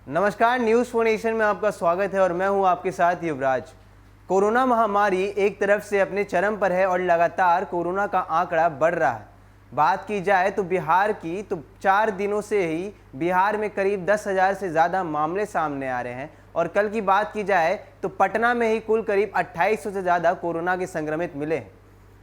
नमस्कार, news phonation में आपका स्वागत है और मैं हूं आपके साथ युवराज। कोरोना महामारी एक तरफ से अपने चरम पर है और लगातार कोरोना का आंकड़ा बढ़ रहा है। बात की जाए तो बिहार की, तो 4 दिनों से ही बिहार में करीब 10,000 से ज़्यादा मामले सामने आ रहे हैं और कल की बात की जाए तो पटना में ही कुल करीब 2800 से ज़्यादा कोरोना के संक्रमित मिले हैं।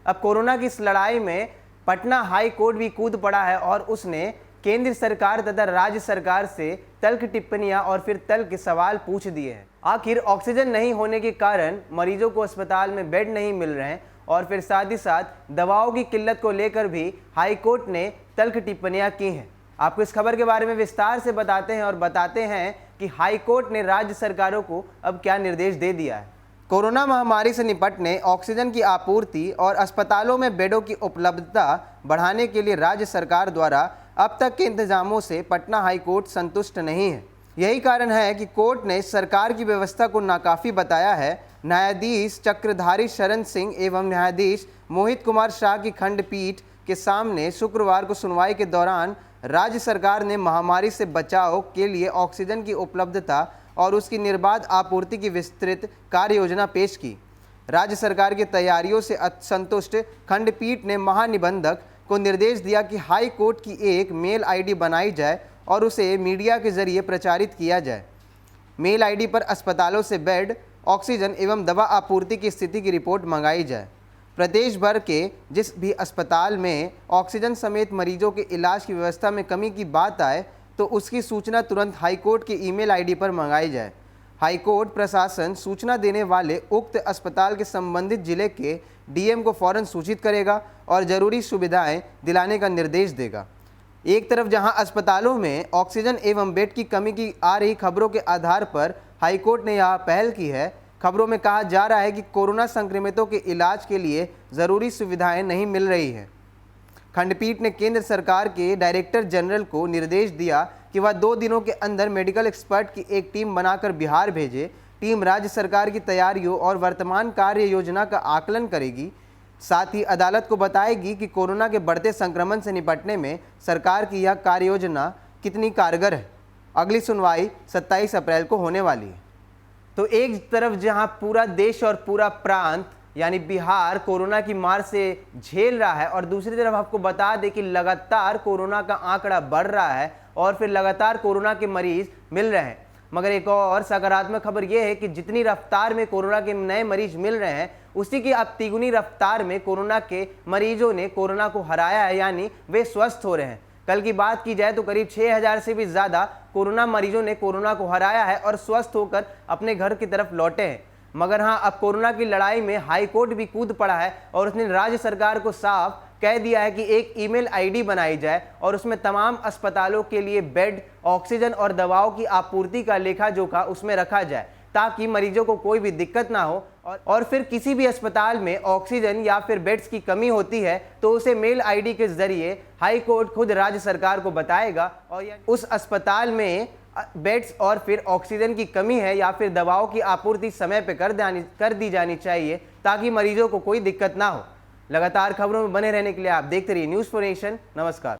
अब कोरोना की इस लड़ाई में पटना हाई कोर्ट भी कूद पड़ा है और उसने केंद्र सरकार तथा राज्य सरकार से तल्ख टिप्पणियां और फिर तल्ख के सवाल पूछ दिए हैं। आखिर ऑक्सीजन नहीं होने के कारण मरीजों को अस्पताल में बेड नहीं मिल रहे हैं और फिर साथ ही साथ दवाओं की किल्लत को लेकर भी हाई कोर्ट ने तल्ख टिप्पणियां की हैं। आपको इस खबर के बारे में विस्तार से बताते हैं और बताते हैं कि हाई कोर्ट ने राज्य सरकारों को अब क्या निर्देश दे दिया है। कोरोना महामारी से निपटने, ऑक्सीजन की आपूर्ति और अस्पतालों में बेडों की उपलब्धता बढ़ाने के लिए राज्य सरकार द्वारा अब तक के इंतजामों से पटना हाई कोर्ट संतुष्ट नहीं है। यही कारण है कि कोर्ट ने सरकार की व्यवस्था को नाकाफी बताया है। न्यायाधीश चक्रधारी शरण सिंह एवं न्यायाधीश मोहित कुमार शाह की खंडपीठ के सामने शुक्रवार को सुनवाई के दौरान राज्य सरकार ने महामारी से बचाव के लिए ऑक्सीजन की उपलब्धता और उसकी निर्बाध आपूर्ति की विस्तृत कार्य योजना पेश की। राज्य सरकार की तैयारियों से असंतुष्ट खंडपीठ ने महानिबंधक को निर्देश दिया कि हाई कोर्ट की एक मेल आईडी बनाई जाए और उसे मीडिया के जरिए प्रचारित किया जाए। मेल आईडी पर अस्पतालों से बेड, ऑक्सीजन एवं दवा आपूर्ति की स्थिति की रिपोर्ट मंगाई जाए। प्रदेश भर के जिस भी अस्पताल में ऑक्सीजन समेत मरीजों के इलाज की व्यवस्था में कमी की बात आए तो उसकी सूचना तुरंत हाईकोर्ट के ईमेल आईडी पर मंगाई जाए। हाईकोर्ट प्रशासन सूचना देने वाले उक्त अस्पताल के संबंधित जिले के डीएम को फौरन सूचित करेगा और जरूरी सुविधाएं दिलाने का निर्देश देगा। एक तरफ जहां अस्पतालों में ऑक्सीजन एवं बेड की कमी की आ रही खबरों के आधार पर हाईकोर्ट ने यह पहल की है। खबरों में कहा जा रहा है कि कोरोना संक्रमितों के इलाज के लिए ज़रूरी सुविधाएं नहीं मिल रही हैं। खंडपीठ ने केंद्र सरकार के डायरेक्टर जनरल को निर्देश दिया कि वह 2 दिनों के अंदर मेडिकल एक्सपर्ट की एक टीम बनाकर बिहार भेजे। टीम राज्य सरकार की तैयारियों और वर्तमान कार्य योजना का आकलन करेगी। साथ ही अदालत को बताएगी कि कोरोना के बढ़ते संक्रमण से निपटने में सरकार की यह कार्य योजना कितनी कारगर है। अगली सुनवाई 27 अप्रैल को होने वाली है। तो एक तरफ जहां पूरा देश और पूरा प्रांत यानी बिहार कोरोना की मार से झेल रहा है और दूसरी तरफ आपको बता दें कि लगातार कोरोना का आंकड़ा बढ़ रहा है और फिर लगातार कोरोना के मरीज मिल रहे हैं। मगर एक और सकारात्मक खबर यह है कि जितनी रफ्तार में कोरोना के नए मरीज मिल रहे हैं उसी की अब तिगुनी रफ्तार में कोरोना के मरीजों ने कोरोना को हराया है, यानी वे स्वस्थ हो रहे हैं। कल की बात की जाए तो करीब 6,000 से भी ज़्यादा कोरोना मरीजों ने कोरोना को हराया है और स्वस्थ होकर अपने घर की तरफ लौटे हैं। मगर हाँ, अब कोरोना की लड़ाई में हाई कोर्ट भी कूद पड़ा है और उसने राज्य सरकार को साफ कह दिया है कि एक ईमेल आईडी बनाई जाए और उसमें तमाम अस्पतालों के लिए बेड, ऑक्सीजन और दवाओं की आपूर्ति का लेखा जोखा उसमें रखा जाए ताकि मरीजों को कोई भी दिक्कत ना हो। और फिर किसी भी अस्पताल में ऑक्सीजन या फिर बेड्स की कमी होती है तो उसे मेल आईडी के जरिए हाई कोर्ट खुद राज्य सरकार को बताएगा और उस अस्पताल में बेड्स और फिर ऑक्सीजन की कमी है या फिर दवाओं की आपूर्ति समय पे कर दी जानी चाहिए ताकि मरीजों को कोई दिक्कत ना हो। लगातार खबरों में बने रहने के लिए आप देखते रहिए न्यूज़ फोनेशन। नमस्कार।